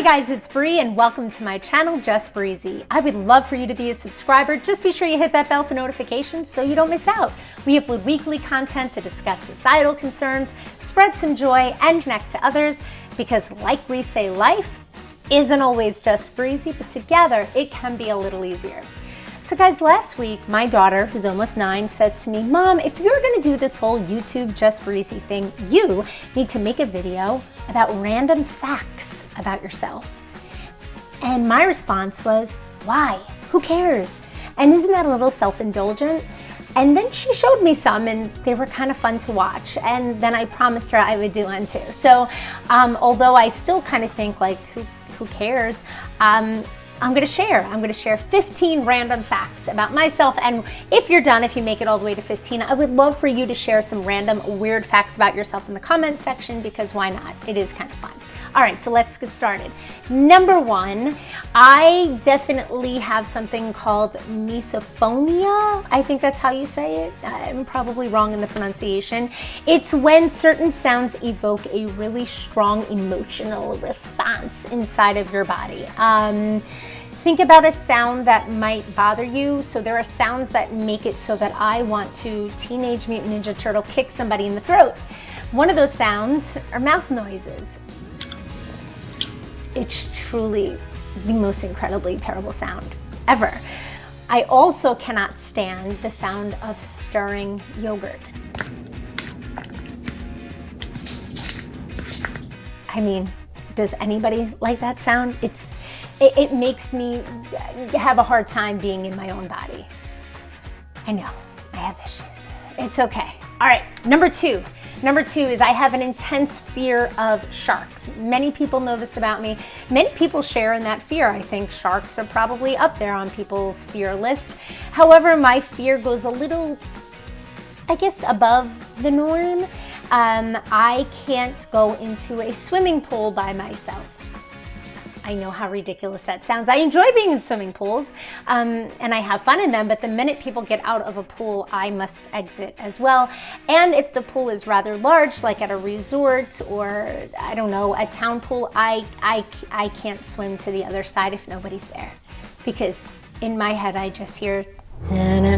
Hey guys, it's Bree and welcome to my channel, Just Breizy. I would love for you to be a subscriber. Just be sure you hit that bell for notifications so you don't miss out. We upload weekly content to discuss societal concerns, spread some joy, and connect to others because like we say, life isn't always just breezy, but together it can be a little easier. So guys, last week, my daughter, who's almost 9, says to me, Mom, if you're gonna do this whole YouTube Just Breizy thing, you need to make a video about random facts about yourself. And my response was, why? Who cares? And isn't that a little self-indulgent? And then she showed me some and they were kind of fun to watch. And then I promised her I would do one too. So although I still kind of think like, who cares? I'm gonna share 15 random facts about myself. And if you're done, if you make it all the way to 15, I would love for you to share some random weird facts about yourself in the comments section because why not? It is kind of fun. All right, so let's get started. Number 1, I definitely have something called misophonia. I think that's how you say it. I'm probably wrong in the pronunciation. It's when certain sounds evoke a really strong emotional response inside of your body. Think about a sound that might bother you. So there are sounds that make it so that I want to Teenage Mutant Ninja Turtle kick somebody in the throat. One of those sounds are mouth noises. It's truly the most incredibly terrible sound ever. I also cannot stand the sound of stirring yogurt. I mean, does anybody like that sound? It makes me have a hard time being in my own body. I know, I have issues. It's okay. All right, number two is I have an intense fear of sharks. Many people know this about me. Many people share in that fear. I think sharks are probably up there on people's fear list. However, my fear goes a little, I guess, above the norm. I can't go into a swimming pool by myself. I know how ridiculous that sounds. I enjoy being in swimming pools and I have fun in them, but the minute people get out of a pool, I must exit as well. And if the pool is rather large, like at a resort or, I don't know, a town pool, I can't swim to the other side if nobody's there. Because in my head, I just hear, na-na,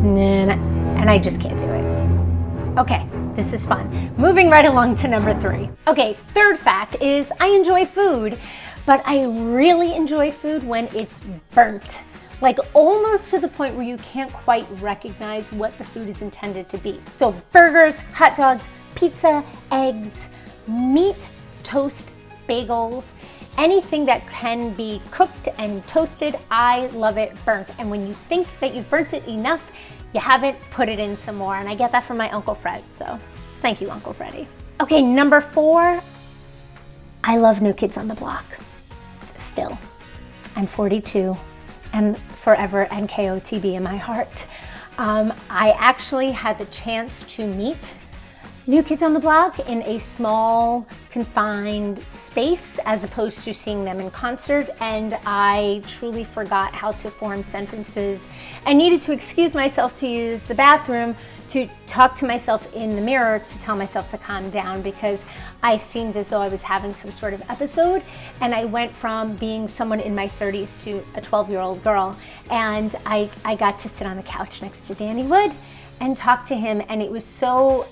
na-na, and I just can't do it. Okay. This is fun. Moving right along to number 3. Okay, third fact is I enjoy food, but I really enjoy food when it's burnt. Like almost to the point where you can't quite recognize what the food is intended to be. So burgers, hot dogs, pizza, eggs, meat, toast, bagels, anything that can be cooked and toasted, I love it burnt. And when you think that you've burnt it enough, you haven't, put it in some more. And I get that from my Uncle Fred, so thank you, Uncle Freddie. Okay, number 4, I love New Kids on the Block. Still, I'm 42 and forever NKOTB in my heart. I actually had the chance to meet New Kids on the Block in a small, confined space as opposed to seeing them in concert, and I truly forgot how to form sentences. I needed to excuse myself to use the bathroom, to talk to myself in the mirror, to tell myself to calm down because I seemed as though I was having some sort of episode, and I went from being someone in my 30s to a 12-year-old girl, and I got to sit on the couch next to Danny Wood and talk to him, and it was so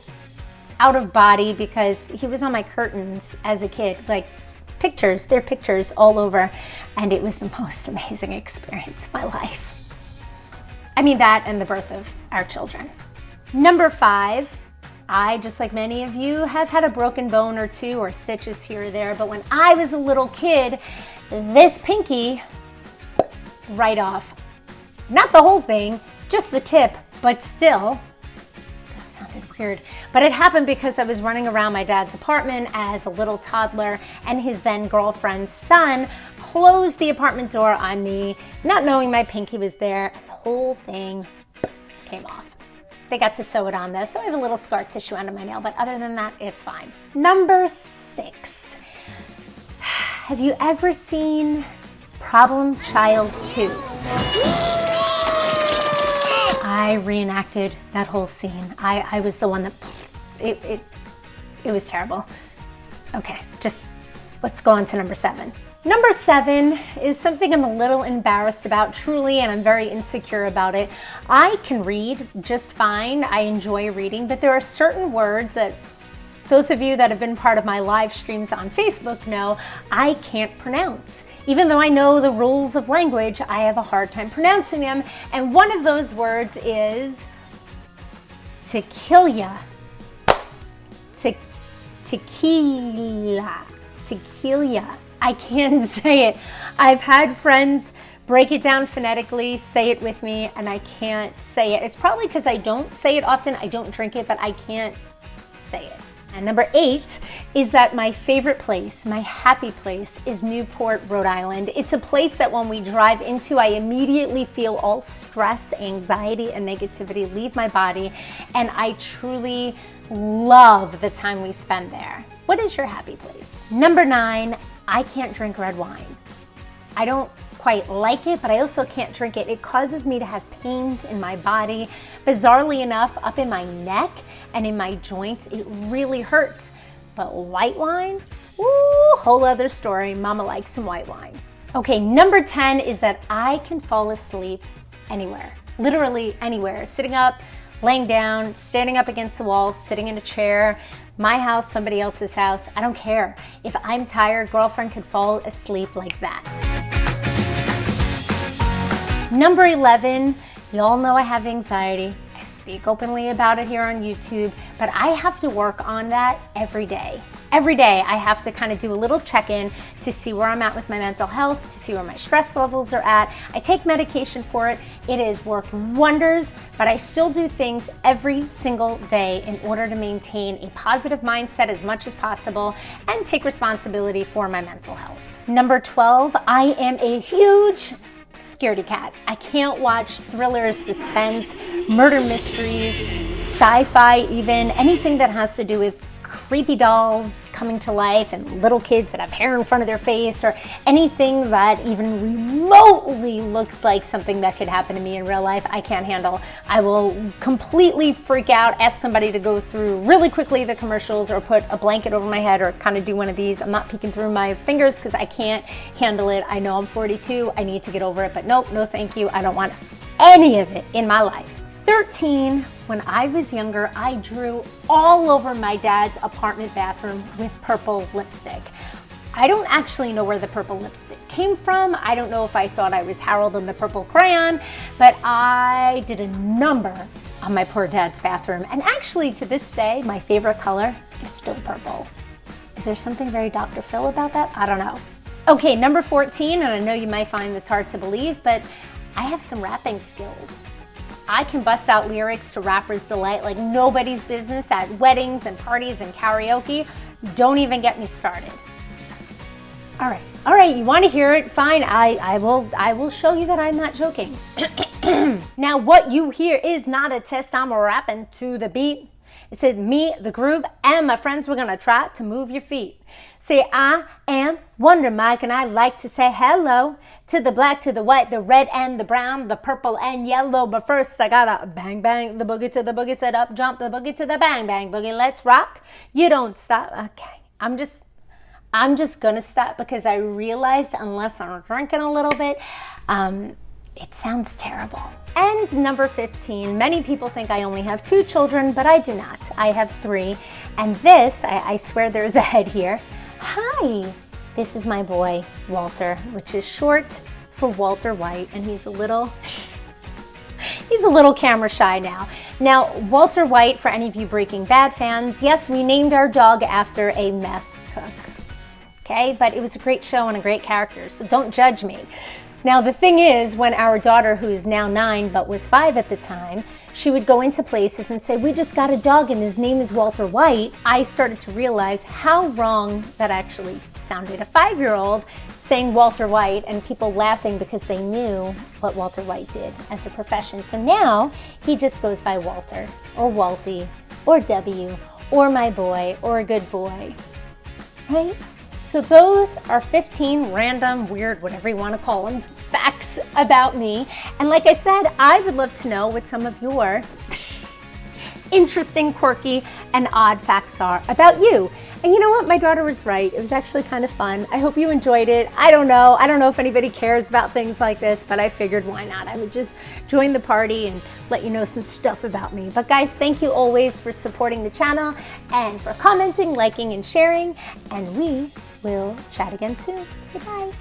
out of body because he was on my curtains as a kid, like pictures, there are pictures all over, and it was the most amazing experience of my life. I mean that and the birth of our children. Number 5, I, just like many of you, have had a broken bone or 2 or stitches here or there, but when I was a little kid, this pinky, right off. Not the whole thing, just the tip, but still, weird. But it happened because I was running around my dad's apartment as a little toddler and his then girlfriend's son closed the apartment door on me, not knowing my pinky was there, and the whole thing came off. They got to sew it on though, so I have a little scar tissue under my nail, but other than that, it's fine. Number 6. Have you ever seen Problem Child 2? I reenacted that whole scene. I was the one that, it was terrible. Okay, just Let's go on to number 7. Number 7 is something I'm a little embarrassed about, truly, and I'm very insecure about it. I can read just fine. I enjoy reading, but there are certain words that those of you that have been part of my live streams on Facebook know I can't pronounce. Even though I know the rules of language, I have a hard time pronouncing them. And one of those words is tequila. Tequila. I can't say it. I've had friends break it down phonetically, say it with me, and I can't say it. It's probably because I don't say it often. I don't drink it, but I can't say it. And number 8 is that my favorite place, my happy place, is Newport, Rhode Island. It's a place that when we drive into, I immediately feel all stress, anxiety, and negativity leave my body, and I truly love the time we spend there. What is your happy place? Number 9, I can't drink red wine. I don't quite like it, but I also can't drink it. It causes me to have pains in my body. Bizarrely enough, up in my neck and in my joints, it really hurts. But white wine, woo, whole other story. Mama likes some white wine. Okay, number 10 is that I can fall asleep anywhere, literally anywhere. Sitting up, laying down, standing up against the wall, sitting in a chair, my house, somebody else's house, I don't care. If I'm tired, girlfriend could fall asleep like that. Number 11, y'all know I have anxiety. I speak openly about it here on YouTube, but I have to work on that every day. Every day I have to kind of do a little check-in to see where I'm at with my mental health, to see where my stress levels are at. I take medication for it. It has worked wonders, but I still do things every single day in order to maintain a positive mindset as much as possible and take responsibility for my mental health. Number 12, I am a huge scaredy cat. I can't watch thrillers, suspense, murder mysteries, sci-fi even, anything that has to do with creepy dolls coming to life and little kids that have hair in front of their face, or anything that even remotely looks like something that could happen to me in real life, I can't handle. I will completely freak out, ask somebody to go through really quickly the commercials or put a blanket over my head or kind of do one of these. I'm not peeking through my fingers because I can't handle it. I know I'm 42, I need to get over it, but nope, no thank you. I don't want any of it in my life. 13, when I was younger, I drew all over my dad's apartment bathroom with purple lipstick. I don't actually know where the purple lipstick came from. I don't know if I thought I was Harold in the purple crayon, but I did a number on my poor dad's bathroom. And actually, to this day, my favorite color is still purple. Is there something very Dr. Phil about that? I don't know. Okay, number 14, and I know you might find this hard to believe, but I have some rapping skills. I can bust out lyrics to Rapper's Delight like nobody's business at weddings and parties and karaoke. Don't even get me started. All right, you want to hear it? Fine, I will show you that I'm not joking. Now, what you hear is not a test. I'm rapping to the beat. It said me, the groove, and my friends, we're gonna try to move your feet. Say, I am Wonder Mike, and I like to say hello to the black, to the white, the red, and the brown, the purple, and yellow. But first, I gotta bang, bang, the boogie to the boogie, set up, jump, the boogie to the bang, bang, boogie. Let's rock. You don't stop. Okay, I'm just gonna stop because I realized unless I'm drinking a little bit, it sounds terrible. And number 15, many people think I only have 2 children, but I do not. I have 3. And this, I swear there's a head here. Hi, this is my boy, Walter, which is short for Walter White, and he's a little camera shy now. Now, Walter White, for any of you Breaking Bad fans, yes, we named our dog after a meth cook. Okay, but it was a great show and a great character, so don't judge me. Now, the thing is, when our daughter, who is now 9 but was 5 at the time, she would go into places and say, we just got a dog and his name is Walter White, I started to realize how wrong that actually sounded. A 5-year-old saying Walter White and people laughing because they knew what Walter White did as a profession. So now he just goes by Walter or Walty or W or my boy or a good boy, right? So those are 15 random, weird, whatever you want to call them, facts about me. And like I said, I would love to know what some of your interesting, quirky, and odd facts are about you. And you know what? My daughter was right. It was actually kind of fun. I hope you enjoyed it. I don't know if anybody cares about things like this, but I figured why not? I would just join the party and let you know some stuff about me. But guys, thank you always for supporting the channel and for commenting, liking, and sharing. And we will chat again soon. Say bye.